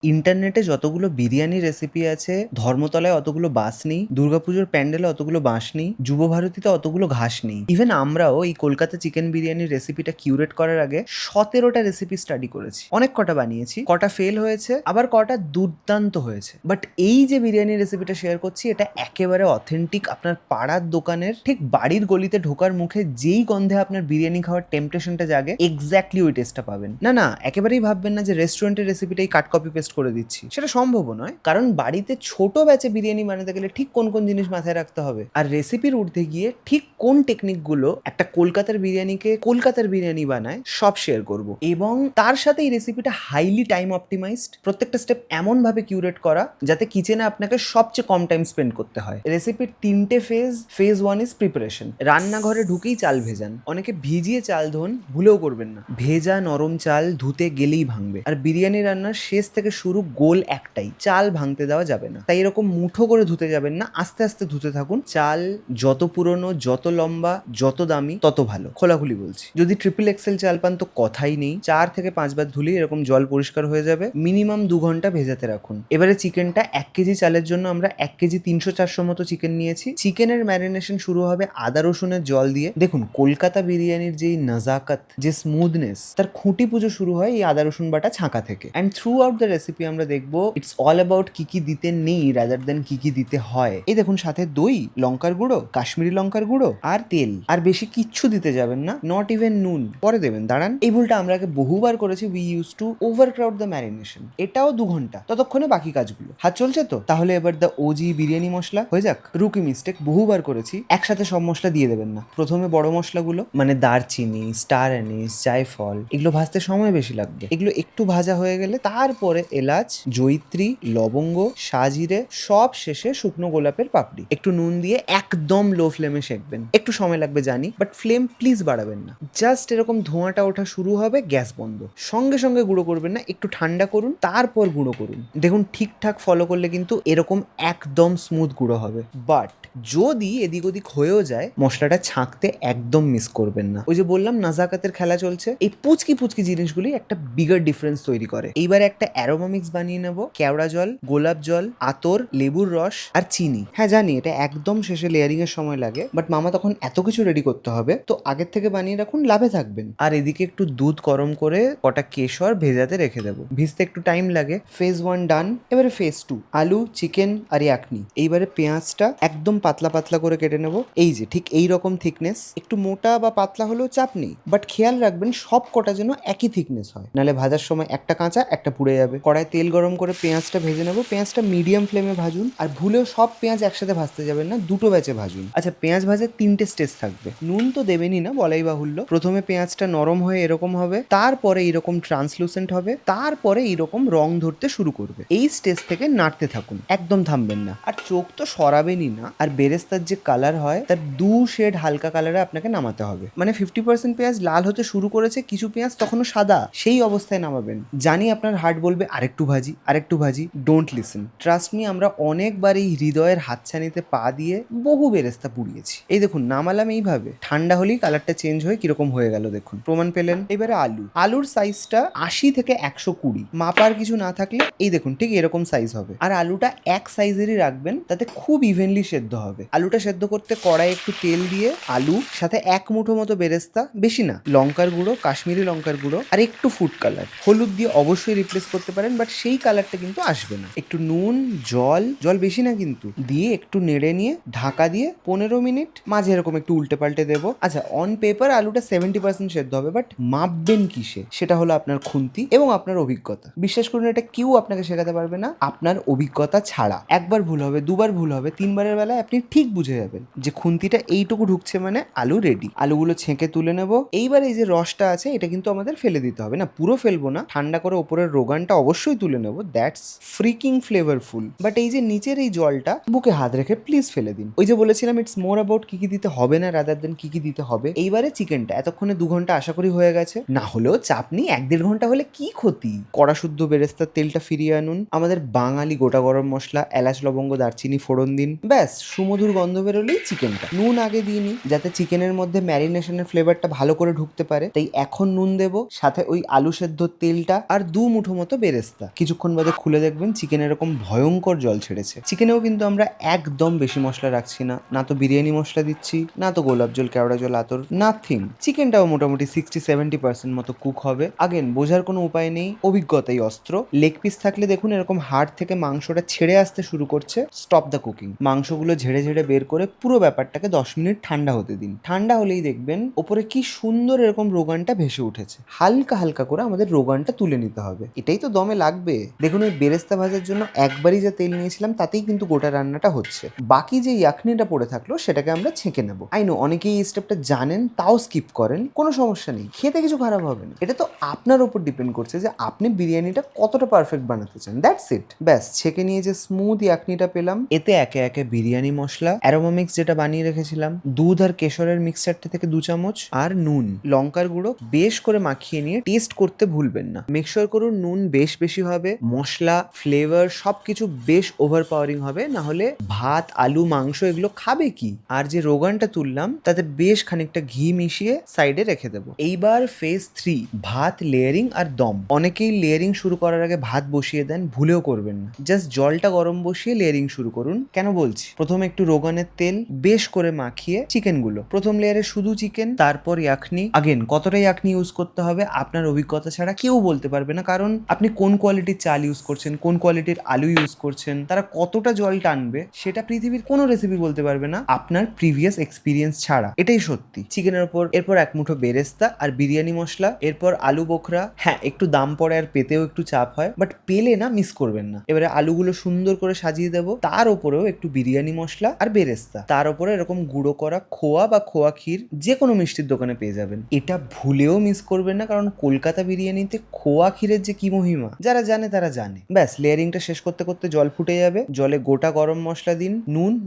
ইন্টারনেটে যতগুলো বিরিয়ানি রেসিপি আছে, ধর্মতলায় অতগুলো বাস নেই, দুর্গাপুজোর প্যান্ডেলে অতগুলো বাঁশ নেই, যুবভারতীতে অতগুলো ঘাস নেই। ইভেন আমরাও এই কলকাতা চিকেন বিরিয়ানির রেসিপিটা কিউরেট করার আগে 17টা রেসিপি স্টাডি করেছি। অনেক কটা বানিয়েছি, কটা ফেল হয়েছে, আবার কটা দুর্দান্ত হয়েছে। বাট এই যে বিরিয়ানি রেসিপিটা শেয়ার করছি, এটা একেবারে অথেন্টিক। আপনার পাড়ার দোকানের ঠিক বাড়ির গলিতে ঢোকার মুখে যেই গন্ধে আপনার বিরিয়ানি খাওয়ার টেম্পটেশনটা জাগে, এক্স্যাক্টলি ওই টেস্টটা পাবেন। না না, একেবারেই ভাববেন না যে রেস্টুরেন্টের রেসিপিটাই কাট কপি পেস্ট করে দিচ্ছি, সেটা সম্ভবও নয়। কারণ বাড়িতে ছোট ব্যাচে বিরিয়ানি বানাতে গেলে ঠিক কোন কোন জিনিস মাথায় রাখতে হবে, আর রেসিপির ঊর্ধ্বে গিয়ে ঠিক কোন টেকনিকগুলো একটা কলকাতার বিরিয়ানিকে কলকাতার বিরিয়ানি বানায়, সব শেয়ার করব। এবং তার সাথে এই রেসিপিটা হাইলি টাইম অপটিমাইজড, প্রত্যেকটা স্টেপ এমন ভাবে কিউরেট করা যাতে কিচেনে আপনাকে সবচেয়ে কম টাইম স্পেন্ড করতে হয়। রেসিপির 3টে ফেজ। Phase 1 is preparation. রান্নাঘরে ঢুকেই চাল ভেজান। অনেকে ভিজিয়ে চাল ধোন, ভুলেও করবেন না। ভেজা নরম চাল ধুতে গেলেই ভাঙবে। আর বিরিয়ানি রান্নার শেষ থেকে শুরু গোল একটাই, চাল ভাঙতে দেওয়া যাবে না। তাই এরকম মুঠো করে ধুতে যাবেন না, আস্তে আস্তে ধুতে থাকুন। চাল যত পুরনো, যত লম্বা, যত দামি, তত ভালো। খোলাখুলি বলছি। যদি ট্রিপল এক্সেল চাল পান তো কথাই নেই, 4 থেকে 5 বার ধুলেই এরকম জল পরিষ্কার হয়ে যাবে। মিনিমাম 2 ঘন্টা ভেজাতে রাখুন। এবারে চিকেনটা 1 কেজি চালের জন্য আমরা 1 কেজি 300-400 মতো চিকেন নিয়েছি। চিকেনের ম্যারিনেশন শুরু হবে আদা রসুনের জল দিয়ে। দেখুন, কলকাতা বিরিয়ানির যেই নাজাকাত, যে স্মুথনেস, তার খুঁটি পুজো শুরু হয় এই আদা রসুন বাটা ছাঁকা থেকে। And through out the recipe আমরা দেখবো ইটস অল অ্যাবাউট কি কি দিতে নেই রাদার দেন কি কি দিতে হয়। এই দেখুন, সাথে দই, লঙ্কার গুঁড়ো, কাশ্মীরি লঙ্কার গুঁড়ো আর তেল। আর বেশি কিচ্ছু দিতে যাবেন না, নট ইভেন নুন। পরে দেবেন, দাঁড়ান। এই ভুলটা আমরা আগে বহুবার করেছি। We use to over crowd the marination. এটাও 2 ঘন্টা, ততক্ষণে বাকি কাজগুলো। হাত চলছে তো? তাহলে এবার দ্য ওজি বিরিয়ানি মশলা হয়ে যাক। রুকি মিস্টেক, বহুবার করেছি। একসাথে সব মশলা দিয়ে দেবেন না। প্রথমে বড় মশলাগুলো, মানে দারচিনি, স্টার অ্যানিস, জায়ফল, এগুলো ভাজতে সময় বেশি লাগবে। এগুলো একটু ভাজা হয়ে গেলে তারপরে এলাচ, জয়িত্রী, লবঙ্গ, সাজিরে, সব শেষে শুকনো গোলাপের পাপড়ি। একটু নুন দিয়ে একদম লো ফ্লেমে সেঁকবেন। একটু সময় লাগবে জানি, বাট ফ্লেম প্লিজ বাড়াবেন না। জাস্ট এরকম ধোঁয়াটা ওঠা শুরু হবে, গ্যাস বন্ধ। সঙ্গে সঙ্গে গুঁড়ো করবেন না, একটু ঠান্ডা করুন, তারপর গুঁড়ো করুন। দেখুন, ঠিকঠাক ফলো করলে কিন্তু এরকম একদম স্মুথ গুঁড়ো হবে। বাট যদি এদিক ওদিক হয়েও যায়, মশলাটা ছাঁকতে একদম মিস করবেন না। ওই যে বললাম নাজাকাতের খেলা চলছে, এই পুচকি পুচকি জিনিসগুলি একটা বিগার ডিফারেন্স তৈরি করে। এইবার একটা অ্যারোমা মিক্স বানিয়ে নেব। কেওড়া জল, গোলাপ জল, আতর, লেবুর রস আর চিনি। হ্যাঁ জানি এটা একদম শেষে লেয়ারিং এর সময় লাগে, বাট মামা তখন এত কিছু রেডি করতে হবে, তো আগের থেকে বানিয়ে রাখুন, লাভে থাকবেন। আর এদিকে একটু দুধ গরম করে কটা কেশর ভেজাতে রেখে দেবো। ভিজতে একটু টাইম লাগে। ফেজ 1 ডান। এবারে ফেজ 2, আলু, চিকেন আর ইয়াকনি। এইবারে পেঁয়াজটা একদম পাতলা পাতলা করে কেটে নেব। এই যে ঠিক এই রকম থিকনেস। একটু মোটা বা পাতলা হলেও চাপ নেই, বাট খেয়াল রাখবেন সব কটা যেন একই থিকনেস হয়, নাহলে ভাজার সময় একটা কাঁচা একটা পুড়ে যাবে। কড়াই তেল গরম করে পেঁয়াজটা ভেজে নেব। পেঁয়াজটা মিডিয়াম ফ্লেমে ভাজুন, আর ভুলেও সব পেঁয়াজ একসাথে ভাজতে যাবেন না, দুটো ব্যাচে ভাজুন। আচ্ছা, পেঁয়াজ ভাজার 3টে স্টেজ থাকবে। নুন তো দেবেনই না, বলাই বাহুল্য। প্রথমে পেঁয়াজটা নরম হয়ে এরকম হবে, তারপরে এরকম ট্রান্সলুসেন্ট হবে, তারপরে এইরকম রং ধরতে শুরু করবে। এই স্টেজ থেকে নাড়তে থাকুন, একদম থামবেন না। আর চোখ তো সরাবেনই না। আর বেরেস্তার যে কালার হয় তার 2 শেড হালকা কালারে আপনাকে নামাতে হবে। মানে 50% পেঁয়াজ লাল হতে শুরু করেছে, কিছু পেঁয়াজ তখনও সাদা, সেই অবস্থায় নামাবেন। জানি আপনার হার্ট বলবে আরেকটু ভাজি, আরেকটু ভাজি। ডোন্ট লিসেন, ট্রাস্ট মি, আমরা অনেকবার এই হৃদয়ের হাতছানিতে পা দিয়ে বহু বেরেস্তা পুড়িয়েছি। এই দেখুন, নামালাম এইভাবে, ঠান্ডা হলেই কালারটা চেঞ্জ হয়ে কিরকম হয়ে গেল দেখুন, প্রমাণ পেলেন। এবারে আলু। আলুর সাইজটা 80 থেকে 120, মাপার কিছু না থাকলে এই দেখুন ঠিক এরকম সাইজ হবে। আর আলুটা এক সাইজেরই রাখবেন, তাতে খুব ইভেনলি সেদ্ধ হবে। আলুটা সেদ্ধ করতে কড়াই একটু তেল দিয়ে আলু, সাথে 1 মুঠো মতো বেরেস্তা, বেশি না, লঙ্কার গুঁড়ো, কাশ্মীরি লঙ্কার গুঁড়ো আর একটু ফুড কালার, হলুদ দিয়ে অবশ্যই রিপ্লেস করতে পারেন, বাট সেই কালারটা কিন্তু আসবে না। একটু নুন, জল, জল বেশি না কিন্তু, দিয়ে একটু নেড়ে নিয়ে ঢাকা দিয়ে 15 মিনিট মাঝে এরকম একটু উল্টে পাল্টে দেবো। আচ্ছা, অন পেপার আলুটা 70% সেদ্ধ হবে, বাট মাপবেন কিসে? সেটা হলো আপনার খুন্তি এবং আপনার অভিজ্ঞতা। বিশ্বাস করুন, এটা কেউ আপনাকে শেখাতে পারবে না আপনার অভিজ্ঞতা ছাড়া। একবার ভুল হবে, দুবার ভুল হবে, 3বারের বেলায় আপনি ঠিক বুঝে যাবেন যে খুন্তিটা এইটুকু ঢুকছে মানে আলু রেডি। আলুগুলো ছেঁকে তুলে নেব। এইবার এই যে রসটা আছে এটা কিন্তু আমাদের ফেলে দিতে হবে না, পুরো ফেলবো না, ঠান্ডা করে ওপরের রোগানটা অবশ্যই তুলে নেব। That's freaking flavourful. বাট এই যে নিচের এই জলটা বুকে হাত রেখে প্লিজ ফেলে দিন। ওই যে বলেছিলাম ইটস মোর অ্যাবাউট কি কি দিতে হবে না রাদার দেন কি কি দিতে হবে। এইবারে চিকেনটা এতক্ষণে 2 ঘন্টা আশা করি হয়ে গেছে, না হলেও চাপ নেই, 1-1.5 ঘন্টা হলে কি ক্ষতি। কড়া শুদ্ধ বেরেস্তার তেলটা ফিরিয়ে আনুন। আমাদের বাঙালি গোটা গরম মশলা, এলাচ, লবঙ্গ, দারচিনি ফোড়ন দিন। ব্যাস সুমধুর গন্ধ বেরোলেই চিকেনটা। নুন আগে দিইনি যাতে চিকেনের মধ্যে ম্যারিনেশনের ফ্লেভারটা ভালো করে ঢুকতে পারে, তাই এখন নুন দেবো, সাথে ওই আলু সেদ্ধ তেলটা আর 2 মুঠো মতো বেরেস্তা। কিছুক্ষণ বাদে খুলে দেখবেন চিকেন এরকম ভয়ঙ্কর জল ছেড়েছে। চিকেনেও কিন্তু আমরা একদম বেশি মশলা রাখছি না, না তো বিরিয়ানি মশলা দিচ্ছি, না তো গোলাপ জল, কেওড়া জল, আতর, নাথিং। চিকেনটাও মোটামুটি 60-70% মতো কুক হবে। আগেন বোঝার কোনো উপায় নেই, অভিজ্ঞতাই অস্ত্র। লেগ পিস থাকলে দেখুন এরকম হাড় থেকে মাংসটা ছেড়ে আসতে শুরু করছে, স্টপ দ্য কুকিং। মাংসগুলো ঝেড়ে ঝেড়ে বের করে পুরো ব্যাপারটাকে 10 মিনিট ঠান্ডা হতে দিন। ঠান্ডা হলেই দেখবেন ওপরে কি সুন্দর এরকম রোগানটা ভেসে উঠেছে। হালকা হালকা করে আমাদের রোগানটা তুলে নিতে হবে, এটাই তো দমে লাগবে। দেখুন ওই বেরেস্তা ভাজার জন্য একবারই যা তেল নিয়েছিলাম তাতেই কিন্তু গোটা রান্নাটা হচ্ছে। বাকি যে ইয়াকনিটা পড়ে থাকলো সেটাকে আমরা ছেঁকে নেবো। আই নো অনেকেই এই স্টেপটা জানেন তাও স্কিপ করেন, কোনো সমস্যা নেই, খেতে কিছু খারাপ হবে না। এটা তো আপনার উপর ডিপেন্ড করছে যে আপনি বিরিয়ানিটা কতটা পারফেক্ট বানাতে চান, দ্যাটস ইট। ব্যাস ছেঁকে নিয়ে যে স্মুথ ইয়াকনিটা পেলাম, এতে একে একে বিরিয়ানি মশলা, অ্যারোমা মিক্স যেটা বানিয়ে রেখেছিলাম, দুধ আর কেশরের মিক্সচারটা থেকে 2 চামচ, আর নুন, লঙ্কার গুঁড়ো বেশ করে মাখিয়ে নিয়ে টেস্ট করতে ভুলবেন না। মেকশোর করুন নুন বেশ বেশি হবে, মশলা ফ্লেভার সবকিছু বেশ ওভার পাওয়ারিং হবে, না হলে ভাত আলু মাংস এগুলো খাবে কি। আর যে রোগানটা তুললাম তাতে বেশ খানিকটা ঘি মিশিয়ে সাইডে রেখে দেবো। এইবার ফেজ 3, ভাত লেয়ারিং আর দম। অনেকেই লেয়ারিং শুরু করার আগে ভাত বসিয়ে দেন, ভুলেও করবেন না। জাস্ট জলটা গরম বসিয়ে লেয়ারিং শুরু করুন। কেন বলছি, প্রথমে একটু রোগানের তেল বেশ করে মাখিয়ে চিকেনগুলো, প্রথম লেয়ারে শুধু চিকেন, তারপর ইয়াকনি। আগেন কতটা ইয়াকনি ইউজ করতে হবে আপনার অভিজ্ঞতা ছাড়া কেউ বলতে পারবে না, কারণ আপনি কোন কোয়ালিটির চাল ইউজ করছেন, কোন কোয়ালিটির আলু ইউজ করছেন, তারা কতটা জল টানবে সেটা পৃথিবীর কোনো রেসিপি বলতে পারবে না আপনার প্রিভিয়াস এক্সপিরিয়েন্স ছাড়া। এটাই সত্যি। চিকেনের ওপর এরপর 1 মুঠো বেরেস্তা আর বিরিয়ানি মশলা, এরপর আলু বোখরা। হ্যাঁ একটু দাম পড়ে আর পেতেও একটু চাপ হয়, বাট পেলে না মিস করবেন না। এবারে আলুগুলো সুন্দর করে সাজিয়ে দেবো, তার ওপরেও একটু বিরিয়ানি মশলা আর বেরেস্তা, তার ওপরে এরকম গুঁড়ো করা খোয়া বা খোয়া ক্ষীর যে কোনো মিষ্টির দোকানে পেয়ে যাবেন। এটা ভুলেও মিস করবেন না, কারণ কলকাতা বিরিয়ানিতে খোয়া ক্ষীরের যে কি মহিমা, যারা জানে তারা জানে। ব্যাস লেয়ারিংটা শেষ করতে করতে জল ফুটে যাবে, জলে গোটা গরম মশলা দিন,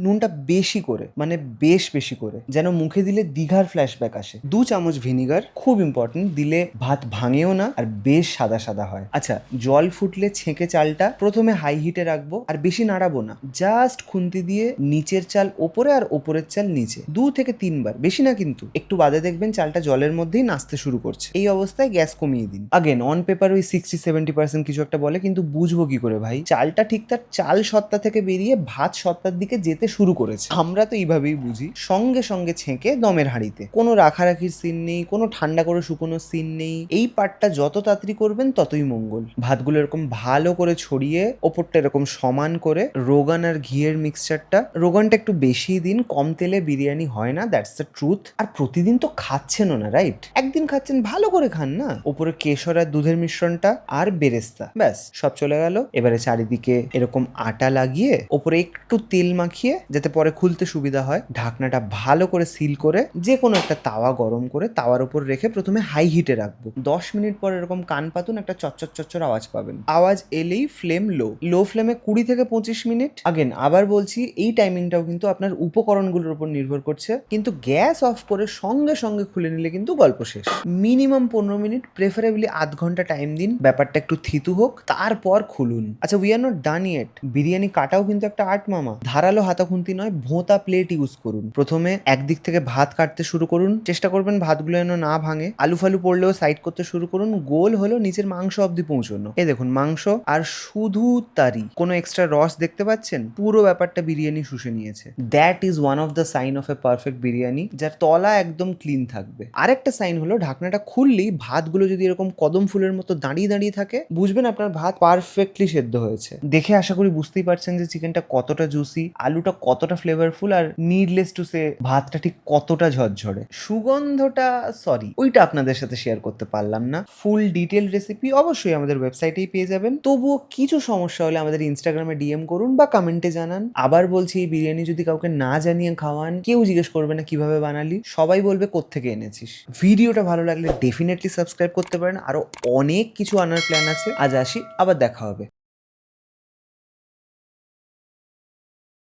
নুনটা বেশি করে, মানে বেশ বেশি করে, যেন মুখে দিলে দীঘার ফ্ল্যাশব্যাক আসে। 2 চামচ ভিনিগার, খুব ইম্পর্টেন্ট, দিলে ভাত ভাঙেও না আর বেশ সাদা সাদা হয়। আচ্ছা, জল ফুটলে ছেঁকে চালটা প্রথমে হাই হিটে রাখবো, আর বেশি নাড়াবো না, জাস্ট খুন্তি দিয়ে নিচের চাল ওপরে আর ওপরের চাল নিচে 2 থেকে 3 বার, বেশি না কিন্তু। একটু বাদে দেখবেন চালটা জলের মধ্যেই নাচতে শুরু করছে। এই অবস্থায় গ্যাস কমিয়ে দিন। আগেন অন পেপার ওই 60-70% কিছু একটা বলে, কিন্তু বুঝবো কি করে ভাই, চালটা ঠিক তার চাল সত্তা থেকে বেরিয়ে ভাত সত্তার দিকে যেতে শুরু করেছে। আমরা তো এইভাবেই বুঝি। সঙ্গে সঙ্গে ছেঁকে দমের হাঁড়িতে, কোনো রাখারাখির সিন নেই, কোনো ঠান্ডা করে শুকোনোর সিন নেই। এই পার্টটা যত তাড়াতাড়ি করবেন ততই মঙ্গল। ভাতগুলো এরকম ভালো করে ছড়িয়ে ওপরটা এরকম সমান করে রোগান আর ঘিয়ের মিক্সচারটা, রোগানটা একটু বেশি দিন, কম তেলে বিরিয়ানি হয় না, দ্যাটস দ্য ট্রুথ। আর প্রতিদিন তো খাচ্ছেনও না, রাইট? একদিন খাচ্ছেন, ভালো করে খান না। ওপরে কেশর আর দুধের মিশ্রণটা আর বেরেস্তা, ব্যাস সব চলে গেল। এবারে চারিদিকে এরকম আটা লাগিয়ে ওপরে একটু তেল মাখিয়ে, যাতে পরে খুলতে সুবিধা হয়, ঢাকনাটা ভালো করে সিল করে যে কোনো একটা তাওয়া গরম করে তাওয়ার উপর রেখে প্রথমে হাই হিটে রাখবো। 10 মিনিট পর এরকম কান পাতুন, একটা চচ্চর চচ্চর আওয়াজ পাবেন। আওয়াজ এলেই ফ্লেম লো ফ্লেমে 20 থেকে 25 মিনিট। আগেন আবার বলছি, এই টাইমিংটাও কিন্তু আপনার উপকরণগুলোর উপর নির্ভর করছে, কিন্তু গ্যাস অফ করে সঙ্গে সঙ্গে খুলে নিলে কিন্তু গল্প শেষ। মিনিমাম 15 মিনিট, প্রেফারেবলি আধ ঘন্টা টাইম দিন, ব্যাপারটা একটু থিতু হোক, তারপর খুলুন। আচ্ছা, we are not done yet. Biryani কাটাও কিন্তু একটা আর্ট মামা। ধারালো হাতা খুন্তি নয়, ভোঁতা প্লেট ইউজ করুন। প্রথমে একদিক থেকে ভাত কাটতে শুরু করুন, চেষ্টা করবেন ভাতগুলো যেন না ভাঙে। আলু ফালু পড়লেও সাইড করতে শুরু করুন, গোল হলো নিচের মাংস অব্দি পৌঁছানো। এই দেখুন মাংস, আর শুধু তারই, কোনো এক্সট্রা রস দেখতে পাচ্ছেন? পুরো ব্যাপারটা বিরিয়ানি শুষে নিয়েছে। That is one of the sign of a perfect biryani, যার তলা একদম ক্লিন থাকবে। আরেকটা সাইন হলো, ঢাকনাটা খুললেই ভাতগুলো যদি এরকম কদম ফুলের মতো দাঁড়িয়ে দাঁড়িয়ে থাকে, বুঝবেন আপনার ভাত পারফেক্টলি সেদ্ধ হয়েছে। দেখে আশা করি বুঝতেই পারছেন যে চিকেনটা কতটা জুসি, আলুটা কতটা ফ্লেভারফুল, আর নিডলেস টু সে ভাতটা ঠিক কতটা ঝরঝরে। সুগন্ধটা সরি, ওইটা আপনাদের সাথে শেয়ার করতে পারলাম না। ফুল ডিটেল রেসিপি অবশ্যই আমাদের ওয়েবসাইটেই পেয়ে যাবেন। তবুও কিছু সমস্যা হলে আমাদের ইনস্টাগ্রামে ডিএম করুন বা কমেন্টে জানান। আবার বলছি, এই বিরিয়ানি যদি কাউকে না জানিয়ে খাওয়ান, কেউ জিজ্ঞেস করবে না কিভাবে বানালি, সবাই বলবে কোত্থেকে এনেছিস। ভিডিওটা ভালো লাগলে ডেফিনেটলি সাবস্ক্রাইব করতে পারেন, আরো অনেক কিছু আনার প্ল্যান আছে। আজ আসি, আবার দেখা হবে।